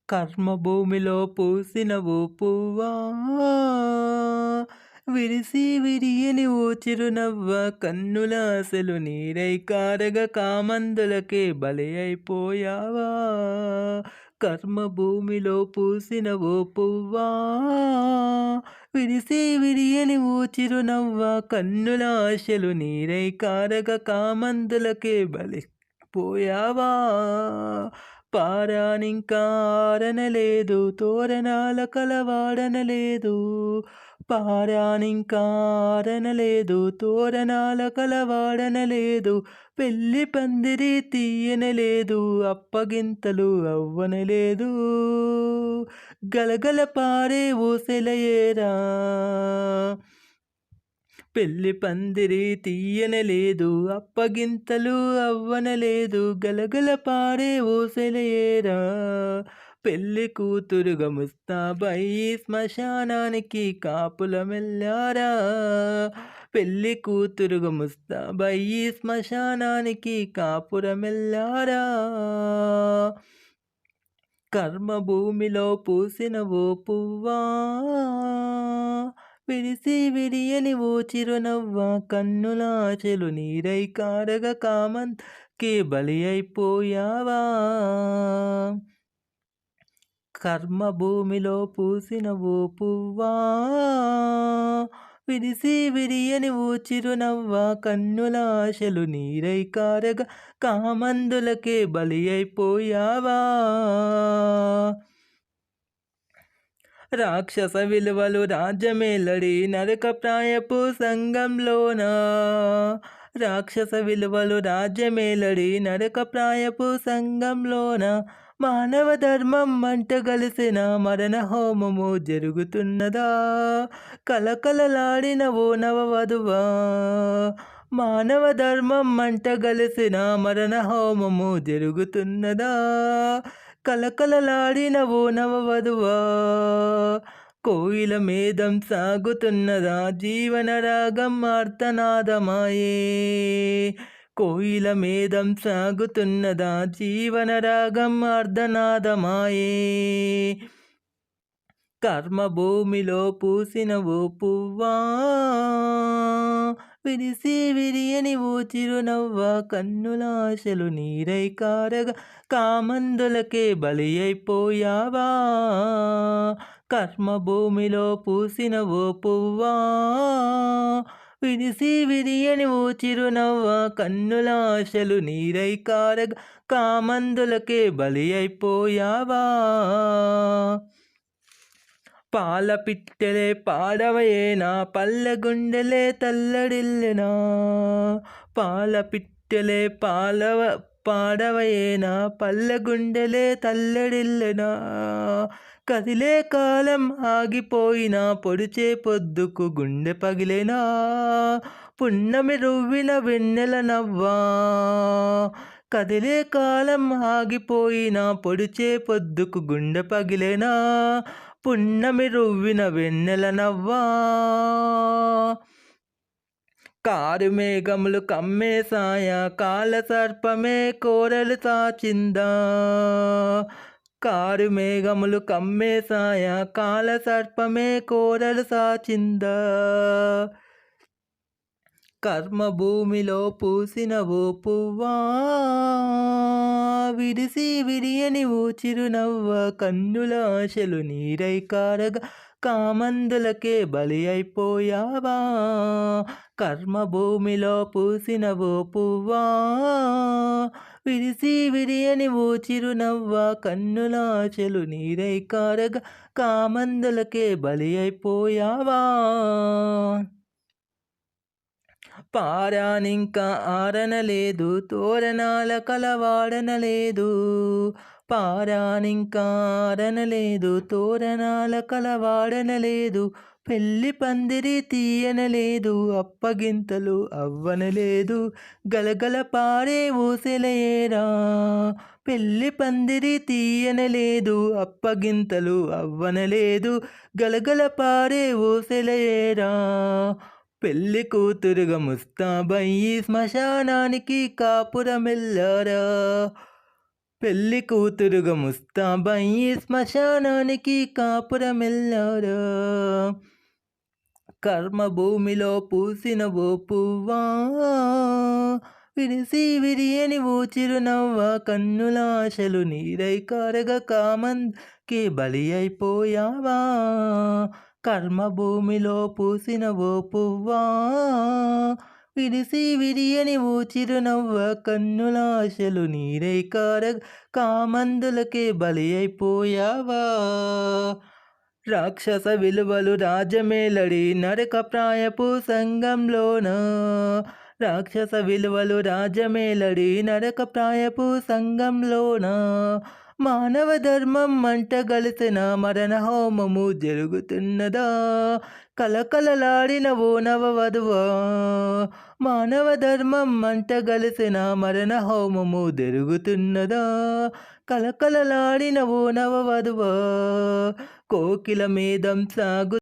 కర్మభూమిలో పూసిన ఓ పువ్వా, విరిసి విరియని ఓ చిరునవ్వ, కన్నుల ఆశలు నీరై కారగా కామందులకే బలి అయిపోయావా. కర్మభూమిలో పూసిన ఓ పువ్వా, విరిసి విరియని ఓ చిరునవ్వ, కన్నుల ఆశలు నీరై కారగా కామందులకే బలి పోయావా. పారానింకా ఆరనలేదు, తోరణాల కలవాడనలేదు. పారానింకా ఆరనలేదు, తోరణాల కలవాడనలేదు. పెళ్లి పందిరి తీయనలేదు, అప్పగింతలు అవ్వనలేదు. గలగల పారే ఊసెలయేరా, పెళ్లి పందిరి తీయనలేదు, అప్పగింతలు అవ్వనలేదు. గలగల పారే ఊసెలయేరా, పెళ్లి కూతురుగా ముస్తాబయ్యి శ్మశానానికి కాపులమెల్లారా. పెళ్లి కూతురుగా ముస్తాబయ్యి శ్మశానానికి కాపురమెల్లారా. కర్మభూమిలో పూసిన ఓ పువ్వా, విరిసి విరియని ఓ చిరునవ్వ, కన్నుల ఆశలు నీరై కారగా కామంకి బలి అయిపోయావా. కర్మభూమిలో పూసిన ఓ పువ్వా, విరిసి విరియని ఓ చిరునవ్వ, కన్నుల ఆశలు నీరై కారగా కామందులకే బలి అయిపోయావా. రాక్షస విలువలు రాజ్యమేలడి నరకప్రాయపు సంఘంలోన, రాక్షస విలువలు రాజ్యమేలడి నరకప్రాయపు సంఘంలోన, మానవ ధర్మం మంటగలిసిన మరణ హోమము జరుగుతున్నదా. కలకలలాడిన ఓ నవవధువా, మానవ ధర్మం మంటగలిసిన మరణ హోమము జరుగుతున్నదా. కలకలలాడిన ఓ నవవధువా, కోయిల మేధం సాగుతున్నదా, జీవన రాగం ఆర్తనాదమాయే. కోయిల మేధం సాగుతున్నదా, జీవన రాగం ఆర్తనాదమాయే. కర్మభూమిలో పూసిన ఓ పువ్వా, విరిసి విరియని ఓ చిరునవ్వ, కన్నుల ఆశలు నీరై కారగా కామందులకే బలి అయిపోయావా. కర్మభూమిలో పూసిన ఓ పువ్వా, విరిసి విరియని ఓ చిరునవ్వ, కన్నుల ఆశలు నీరై కారగా కామందులకే బలి అయిపోయావా. పాల పిట్టెలే పాడవయేనా, పల్లె గుండెలే తల్లడిల్లెనా. పాల పిట్టెలే పాడవయేనా, పల్లె గుండెలే తల్లడిల్లెనా. కదిలే కాలం ఆగిపోయినా, పొడిచే పొద్దుకు గుండె పగిలేనా. పున్నమి రువ్విన వెన్నెల నవ్వా, కదిలే కాలం ఆగిపోయినా, పొడిచే పొద్దుకు గుండె పగిలేనా. పున్నమి రువ్విన వెన్నెల నవ్వా. కారు మేఘములు కమ్మేసాయ, కాల సర్పమే కోరలు సాచిందా. కారు మేఘములు కమ్మేసాయ, కాల సర్పమే కోరలు సాచిందా. కర్మభూమిలో పూసిన ఓ పువ్వా, విరిసి విరియని ఓ చిరునవ్వ, కన్నుల ఆశలు నీరై కారగా కామందులకే బలి అయిపోయావా. కర్మభూమిలో పూసిన ఓ పువ్వా, విరిసి విరియని ఓ చిరునవ్వ, కన్నుల ఆశలు నీరై కారగా కామందులకే బలి అయిపోయావా. పారానింకా ఆరనలేదు, తోరణాల కలవాడనలేదు. పారానింకా ఆరనలేదు, తోరణాల కలవాడనలేదు. పెళ్లి పందిరి తీయనలేదు, అప్పగింతలు అవ్వనలేదు. గలగల పారే ఊసెలయేరా, పెళ్లి పందిరి తీయనలేదు, అప్పగింతలు అవ్వనలేదు. గలగల పారే ఊసెలయేరా, పెళ్లి కూతురుగా ముస్తాబయ్యి శ్మశానానికి కాపురమెల్లారా. పెళ్లి కూతురుగా ముస్తాబయ్యి శ్మశానానికి కాపురమెల్లారా. కర్మ భూమిలో పూసిన ఓ పువ్వా, విరిసి విరియని ఓ చిరునవ్వ, కన్నుల ఆశలు నీరై కారగా కామంకి బలి అయిపోయావా. కర్మ భూమిలో పూసిన ఓ పువ్వా, విరిసి విరియని ఓ చిరునవ్వ, కన్నుల ఆశలు నీరై కారగా కామందులకే బలి అయిపోయావా. రాక్షస విలువలు రాజమేలడి నరక ప్రాయపు సంఘంలోన. రాక్షస విలువలు రాజమేలడి నరక ప్రాయపు సంఘంలోన. మానవ ధర్మం మంట గలిసిన మరణ హోమము జరుగుతున్నదా. కలకలలాడిన ఓ నవవధువా, మానవ ధర్మం మంట గలిసిన మరణ హోమము జరుగుతున్నదా. కలకలలాడిన ఓ నవవధువా, కోకిల మేధం సాగు